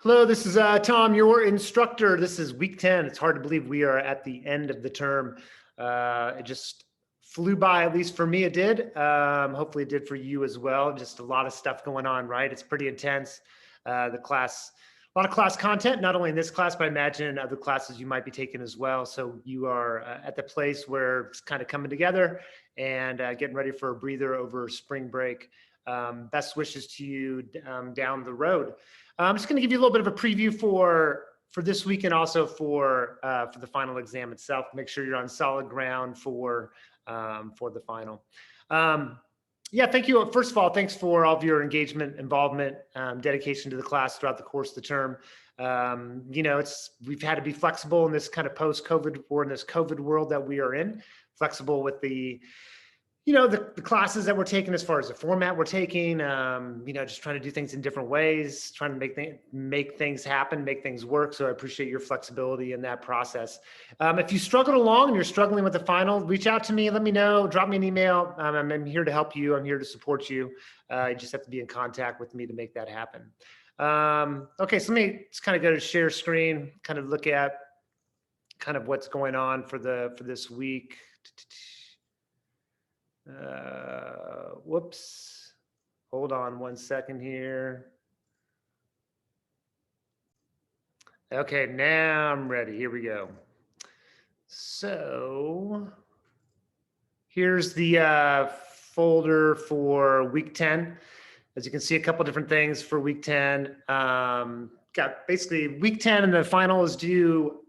Hello, this is Tom, your instructor. This is week 10. It's hard to believe we are at the end of the term. It just flew by, at least for me, it did. Hopefully, it did for you as well. Just a lot of stuff going on, right? It's pretty intense. The class, a lot of class content, not only in this class, but I imagine other classes you might be taking as well. So you are at the place where it's kind of coming together and getting ready for a breather over spring break. Best wishes to you down the road. I'm just going to give you a little bit of a preview for this week and also for the final exam itself. Make sure you're on solid ground for the final. Yeah, thank you. First of all, thanks for all of your engagement, involvement, dedication to the class throughout the course of the term. We've had to be flexible in this kind of post-COVID or in this COVID world that we are in, flexible with the the classes that we're taking as far as the format we're taking, just trying to do things in different ways, trying to make things happen, make things work. So I appreciate your flexibility in that process. If you struggled along and you're struggling with the final, reach out to me, let me know, drop me an email. I'm here to help you. I'm here to support you. You just have to be in contact with me to make that happen. Okay, so let me just kind of go to share screen, kind of look at kind of what's going on for this week. Whoops. Hold on one second here. Okay, now I'm ready. Here we go. So here's the folder for week 10. As you can see, a couple different things for week 10. Got basically week 10 and the final is due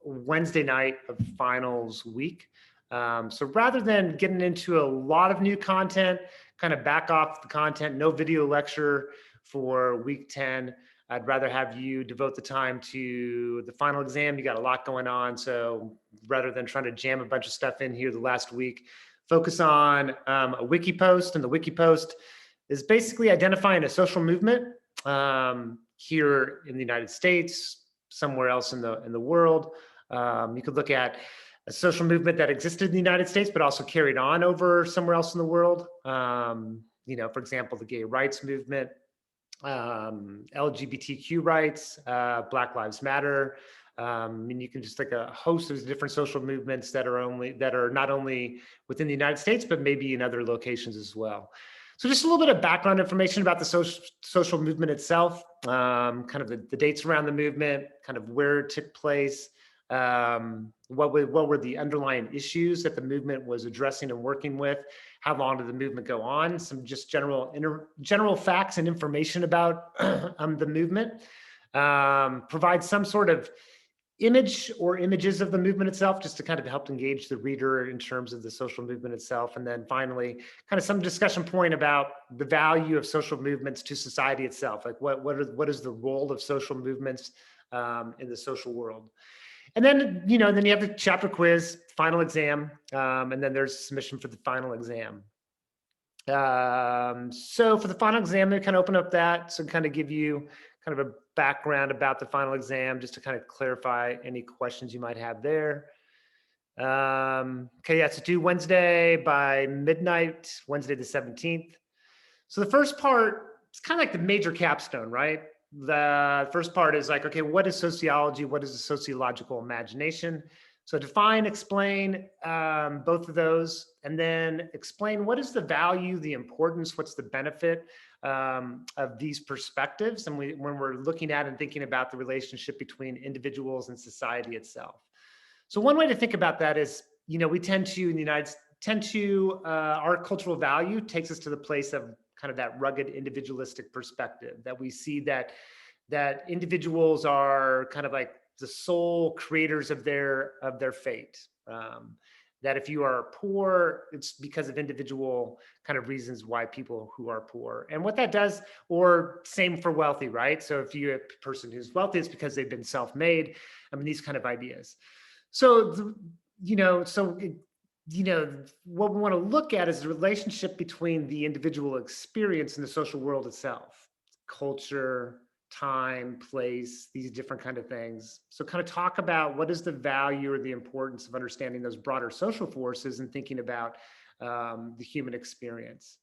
Wednesday night of finals week. So rather than getting into a lot of new content, kind of back off the content, no video lecture for week 10, I'd rather have you devote the time to the final exam. You got a lot going on. So rather than trying to jam a bunch of stuff in here the last week, focus on a wiki post. And the wiki post is basically identifying a social movement here in the United States, somewhere else in the world. You could look at a social movement that existed in the United States, but also carried on over somewhere else in the world. For example, the gay rights movement, LGBTQ rights, Black Lives Matter. You can just like a host of different social movements that are not only within the United States, but maybe in other locations as well. So just a little bit of background information about the social movement itself, kind of the dates around the movement, kind of where it took place, what were the underlying issues that the movement was addressing and working with, how long did the movement go on, some just general facts and information about the movement, provide some sort of image or images of the movement itself, just to kind of help engage the reader in terms of the social movement itself. And then finally, kind of some discussion point about the value of social movements to society itself. Like what is the role of social movements in the social world? And then, then you have the chapter quiz, final exam, and then there's submission for the final exam. So for the final exam, they kind of open up that, so kind of give you kind of a background about the final exam, just to kind of clarify any questions you might have there. Okay, yeah, it's due Wednesday by midnight, Wednesday the 17th. So the first part, it's kind of like the major capstone, right? The first part is like, okay, what is sociology? What is the sociological imagination? So define, explain both of those, and then explain what is the value, the importance, what's the benefit of these perspectives, and when we're looking at and thinking about the relationship between individuals and society itself. So one way to think about that is, we tend to, in the United States, our cultural value takes us to the place of kind of that rugged individualistic perspective, that we see that individuals are kind of like the sole creators of their fate. That if you are poor, it's because of individual kind of reasons why people who are poor. And what that does, or same for wealthy, right? So if you're a person who's wealthy, it's because they've been self-made. I mean, these kind of ideas. So, what we want to look at is the relationship between the individual experience and the social world itself, culture, time, place, these different kind of things. So kind of talk about what is the value or the importance of understanding those broader social forces and thinking about the human experience.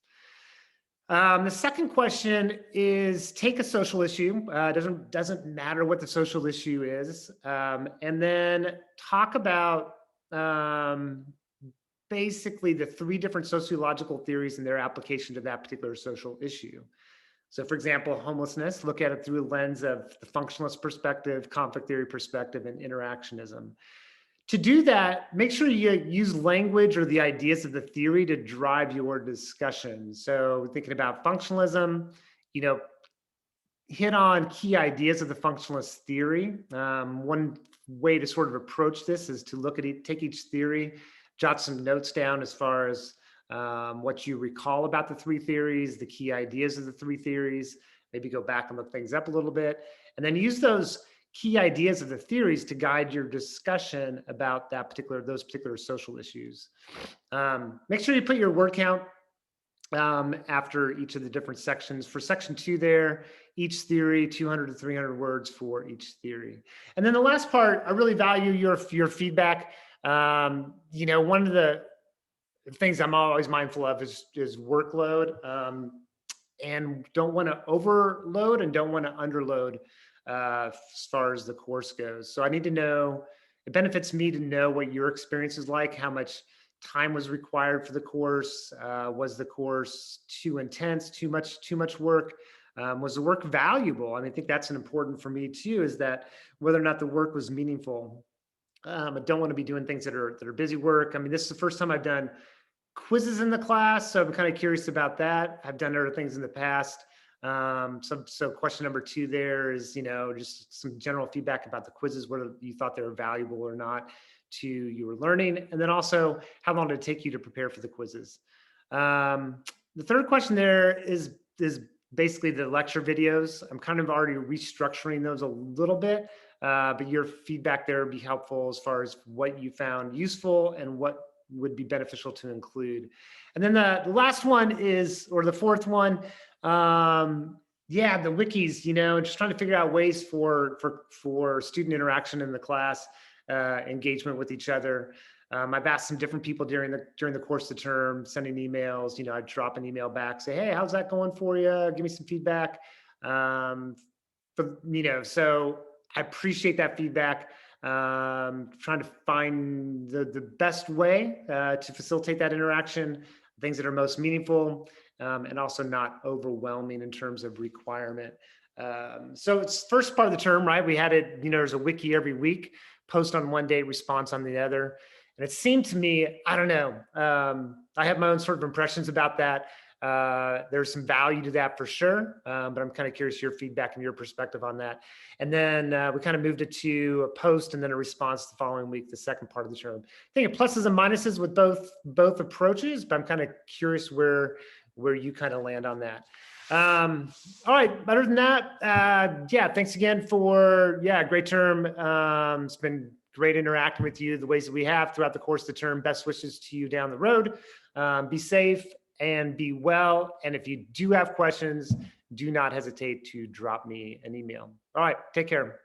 The second question is take a social issue. Doesn't matter what the social issue is, and then talk about basically the three different sociological theories and their application to that particular social issue. So, for example, homelessness. Look at it through a lens of the functionalist perspective, conflict theory perspective, and interactionism. To do that, make sure you use language or the ideas of the theory to drive your discussion. So thinking about functionalism, you know, hit on key ideas of the functionalist theory. One way to sort of approach this is to look at take each theory, jot some notes down as far as what you recall about the three theories, the key ideas of the three theories, maybe go back and look things up a little bit, and then use those key ideas of the theories to guide your discussion about those particular social issues. Make sure you put your word count after each of the different sections. For section 2 there, each theory, 200 to 300 words for each theory. And then the last part, I really value your feedback. One of the things I'm always mindful of is workload, and don't want to overload and don't want to underload as far as the course goes. So I need to know, it benefits me to know what your experience is like, how much time was required for the course. Was the course too intense, too much work? Was the work valuable? I think that's an important for me too, is that whether or not the work was meaningful. I don't want to be doing things that are busy work. This is the first time I've done quizzes in the class, so I'm kind of curious about that. I've done other things in the past. So question number 2 there is, just some general feedback about the quizzes, whether you thought they were valuable or not to your learning. And then also, how long did it take you to prepare for the quizzes? The third question there is basically the lecture videos. I'm kind of already restructuring those a little bit, but your feedback there would be helpful as far as what you found useful and what would be beneficial to include. And then the last one is, or the fourth one, the wikis, just trying to figure out ways for student interaction in the class, engagement with each other. I've asked some different people during the course of the term, sending emails. I'd drop an email back, say, hey, how's that going for you? Give me some feedback. So I appreciate that feedback. Trying to find the best way to facilitate that interaction, things that are most meaningful, and also not overwhelming in terms of requirement. So it's first part of the term, right? We had it, there's a wiki every week, post on one date, response on the other. And it seemed to me, I don't know, I have my own sort of impressions about that. There's some value to that for sure, but I'm kind of curious your feedback and your perspective on that. And then we kind of moved it to a post and then a response the following week, the second part of the term. I think pluses and minuses with both approaches, but I'm kind of curious where you kind of land on that. All right, other than that, thanks again for, great term. It's been great interacting with you the ways that we have throughout the course of the term. Best wishes to you down the road. Be safe and be well. And if you do have questions, do not hesitate to drop me an email. All right, take care.